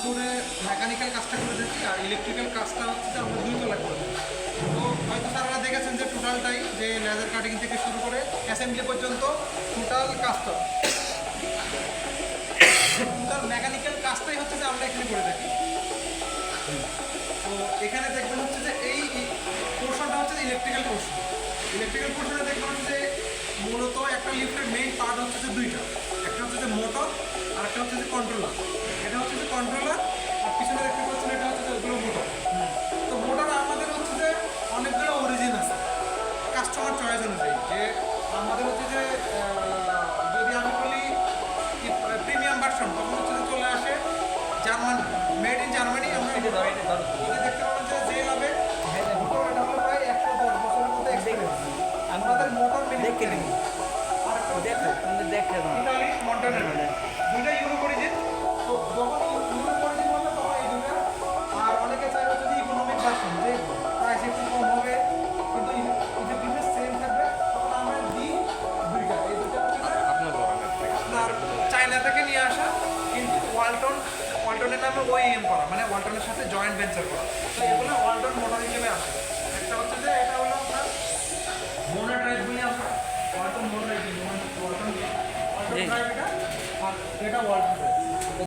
করে মেকানিক্যাল কাজটা করে থাকি আর ইলেকট্রিক্যাল কাজটা হচ্ছে যে আমরা 2 তলা করে থাকি। তো হয়তো স্যাররা দেখেছেন যে টোটালটাই যে লেজার কাটিং থেকে শুরু করে অ্যাসেম্বলি পর্যন্ত টোটাল কাজটা টোটাল মেকানিক্যাল কাজটাই হচ্ছে যে আমরা এখানে করে থাকি। তো এখানে দেখবেন হচ্ছে যে এই পোর্শনটা হচ্ছে ইলেকট্রিক্যাল পোর্শন। ইলেকট্রিক্যাল পোর্শনে দেখবেন হচ্ছে যে মূলত একটা লিফটের মেইন পার্ট হচ্ছে যে 2টা, একটা হচ্ছে যে মোটর আর একটা হচ্ছে যে কন্ট্রোলার। এটা হচ্ছে যে কন্ট্রোলার আর পিছনে দেখতে পাচ্ছেন এটা হচ্ছে যে ওগুলো মোটর। তো মোটর আমাদের হচ্ছে যে অনেকগুলো অরিজিন আছে কাস্টমার চয়েস অনুযায়ী, যে আমাদের হচ্ছে যে যদি আমি বলি প্রিমিয়াম ভার্সন তখন হচ্ছে যে চলে আসে জার্মান, মেড ইন জার্মানি। আমরা দেখতে পাবেন যে যে লাভে মোটর এটা হলো প্রায় 110 বছরের মধ্যে এক্সপিরিয়েন্স আমাদের মোটর দেখে নিই। আর একটা দেখে ইতালি মন্টানেরো, দুইটা ইউরো অরিজিন। তো যখন ইউরো অরিজিন হবে তখন এই দুইটা, আর অনেকে চাইবে যদি ইকোনমিক ভার্সন যে প্রাইস একটু কম হবে কিন্তু ইফেক্টিভনেস সেম থাকবে, তখন আমরা দিই দুইটা। এই দুইটা হচ্ছে আপনার চায়না থেকে নিয়ে আসা, কিন্তু ওয়ালটনের নামে ওইএম করা, মানে ওয়ালটনের সাথে জয়েন্ট ভেঞ্চার করা। তো এগুলো ওয়ালটন মোটর হিসেবে আসে। একটা হচ্ছে যে এটা